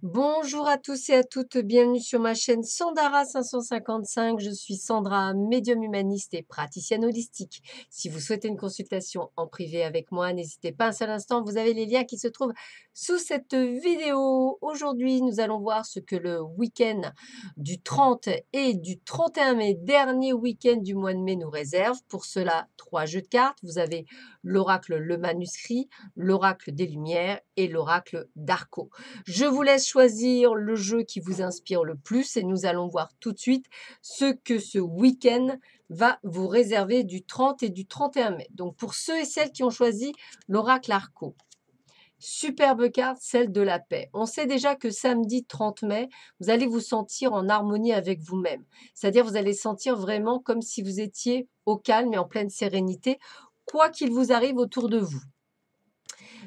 Bonjour à tous et à toutes, bienvenue sur ma chaîne Sandara 555. Je suis Sandra, médium humaniste et praticienne holistique. Si vous souhaitez une consultation en privé avec moi, n'hésitez pas un seul instant, vous avez les liens qui se trouvent sous cette vidéo. Aujourd'hui, nous allons voir ce que le week-end du 30 et du 31 mai, dernier week-end du mois de mai, nous réserve. Pour cela, 3 jeux de cartes. Vous avez l'oracle Le Manuscrit, l'oracle des Lumières et l'oracle d'Arco. Je vous laisse choisir le jeu qui vous inspire le plus et nous allons voir tout de suite ce que ce week-end va vous réserver du 30 et du 31 mai. Donc pour ceux et celles qui ont choisi l'oracle Arco, superbe carte, celle de la paix. On sait déjà que samedi 30 mai, vous allez vous sentir en harmonie avec vous-même. C'est-à-dire vous allez sentir vraiment comme si vous étiez au calme et en pleine sérénité, quoi qu'il vous arrive autour de vous.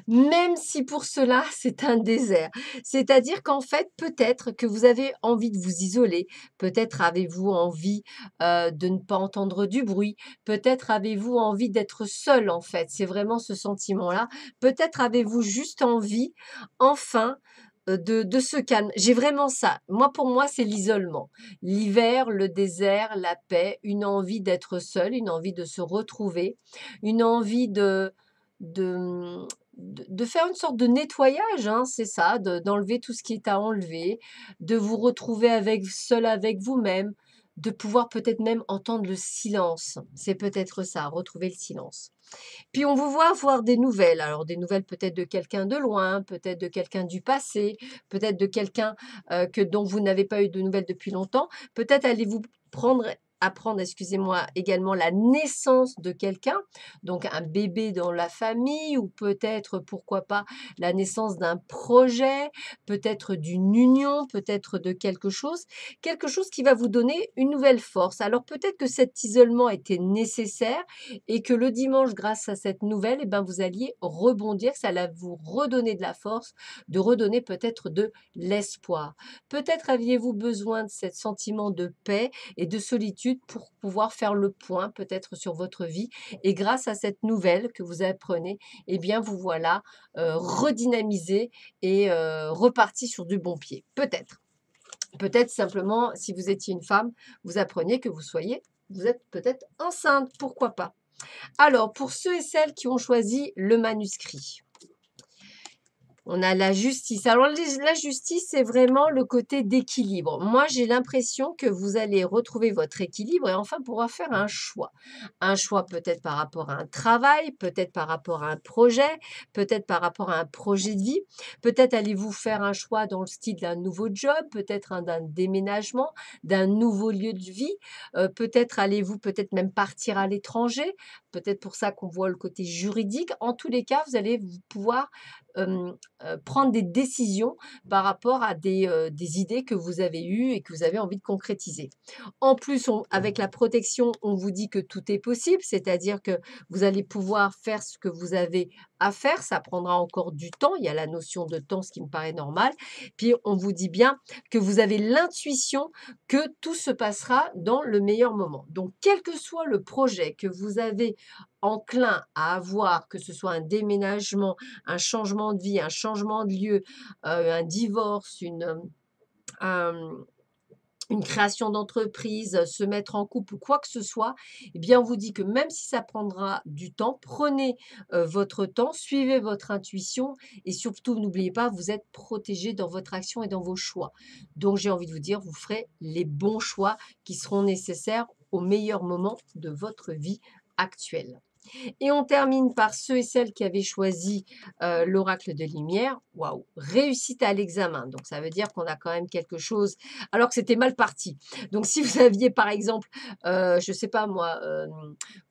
Même si pour cela, c'est un désert. C'est-à-dire qu'en fait, peut-être que vous avez envie de vous isoler, peut-être avez-vous envie de ne pas entendre du bruit, peut-être avez-vous envie d'être seul en fait, c'est vraiment ce sentiment-là. Peut-être avez-vous juste envie, enfin, de ce calme. J'ai vraiment ça. Moi, pour moi, c'est l'isolement. L'hiver, le désert, la paix, une envie d'être seul, une envie de se retrouver, une envie de, de faire une sorte de nettoyage, hein, c'est ça, d'enlever tout ce qui est à enlever, de vous retrouver seul avec vous-même, de pouvoir peut-être même entendre le silence. C'est peut-être ça, retrouver le silence. Puis on vous voit voir des nouvelles. Alors des nouvelles peut-être de quelqu'un de loin, peut-être de quelqu'un du passé, peut-être de quelqu'un dont vous n'avez pas eu de nouvelles depuis longtemps. Peut-être allez-vous apprendre, excusez-moi, également la naissance de quelqu'un, donc un bébé dans la famille, ou peut-être, pourquoi pas, la naissance d'un projet, peut-être d'une union, peut-être de quelque chose qui va vous donner une nouvelle force. Alors peut-être que cet isolement était nécessaire, et que le dimanche, grâce à cette nouvelle, eh ben, vous alliez rebondir, ça allait vous redonner de la force, de redonner peut-être de l'espoir. Peut-être aviez-vous besoin de ce sentiment de paix et de solitude pour pouvoir faire le point peut-être sur votre vie. Et grâce à cette nouvelle que vous apprenez, eh bien, vous voilà redynamisé et reparti sur du bon pied. Peut-être. Peut-être simplement, si vous étiez une femme, vous appreniez que vous êtes peut-être enceinte, pourquoi pas. Alors, pour ceux et celles qui ont choisi le manuscrit, on a la justice. Alors, la justice, c'est vraiment le côté d'équilibre. Moi, j'ai l'impression que vous allez retrouver votre équilibre et enfin pouvoir faire un choix. Un choix peut-être par rapport à un travail, peut-être par rapport à un projet, peut-être par rapport à un projet de vie. Peut-être allez-vous faire un choix dans le style d'un nouveau job, peut-être d'un déménagement, d'un nouveau lieu de vie. Peut-être allez-vous peut-être même partir à l'étranger. Peut-être pour ça qu'on voit le côté juridique. En tous les cas, vous allez pouvoir prendre des décisions par rapport à des idées que vous avez eues et que vous avez envie de concrétiser. En plus, avec la protection, on vous dit que tout est possible, c'est-à-dire que vous allez pouvoir faire ce que vous avez à faire. Ça prendra encore du temps. Il y a la notion de temps, ce qui me paraît normal. Puis, on vous dit bien que vous avez l'intuition que tout se passera dans le meilleur moment. Donc, quel que soit le projet que vous avez enclin à avoir, que ce soit un déménagement, un changement de vie, un changement de lieu, un divorce, un une création d'entreprise, se mettre en couple ou quoi que ce soit, eh bien, on vous dit que même si ça prendra du temps, prenez, votre temps, suivez votre intuition et surtout n'oubliez pas, vous êtes protégé dans votre action et dans vos choix. Donc j'ai envie de vous dire, vous ferez les bons choix qui seront nécessaires au meilleur moment de votre vie actuelle. Et on termine par ceux et celles qui avaient choisi l'oracle de lumière. Waouh, réussite à l'examen. Donc ça veut dire qu'on a quand même quelque chose, alors que c'était mal parti. Donc si vous aviez par exemple, je ne sais pas moi,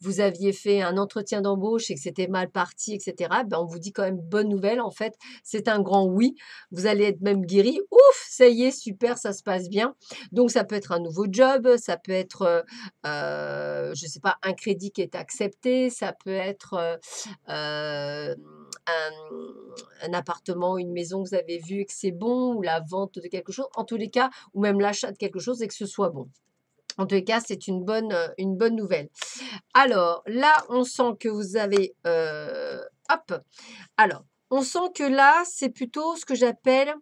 vous aviez fait un entretien d'embauche et que c'était mal parti, etc., ben on vous dit quand même bonne nouvelle. En fait, c'est un grand oui. Vous allez être même guéri. Ouf, ça y est, super, ça se passe bien. Donc ça peut être un nouveau job, ça peut être je ne sais pas, un crédit qui est accepté, ça peut être, un un appartement, une maison que vous avez vu et que c'est bon, ou la vente de quelque chose. En tous les cas, ou même l'achat de quelque chose et que ce soit bon. En tous les cas, c'est une bonne nouvelle. Alors là, on sent que vous avez, hop, alors, on sent que là, c'est plutôt ce que j'appelle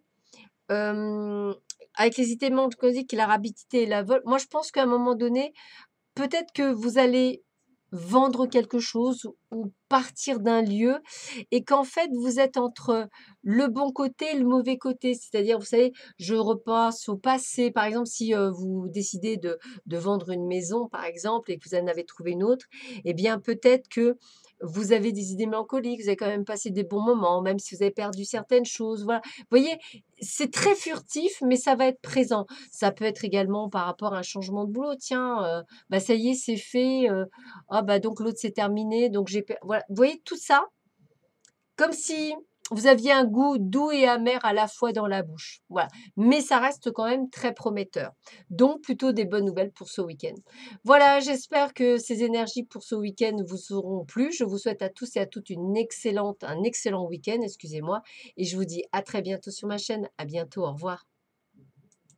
hem, avec les idées mélancoliques et la rapidité et la vol moi je pense qu'à un moment donné, peut-être que vous allez vendre quelque chose ou partir d'un lieu et qu'en fait, vous êtes entre le bon côté et le mauvais côté. C'est-à-dire, vous savez, je repasse au passé. Par exemple, si, vous décidez de vendre une maison, par exemple, et que vous en avez trouvé une autre, eh bien, peut-être que vous avez des idées mélancoliques, vous avez quand même passé des bons moments, même si vous avez perdu certaines choses, voilà. Vous voyez? C'est très furtif, mais ça va être présent. Ça peut être également par rapport à un changement de boulot. Tiens, bah, ça y est, c'est fait, ah bah, donc l'autre c'est terminé, donc j'ai per voilà. Vous voyez tout ça? Comme si vous aviez un goût doux et amer à la fois dans la bouche. Voilà. Mais ça reste quand même très prometteur. Donc plutôt des bonnes nouvelles pour ce week-end. Voilà, j'espère que ces énergies pour ce week-end vous auront plu. Je vous souhaite à tous et à toutes un excellent week-end, excusez-moi, et je vous dis à très bientôt sur ma chaîne. À bientôt, au revoir.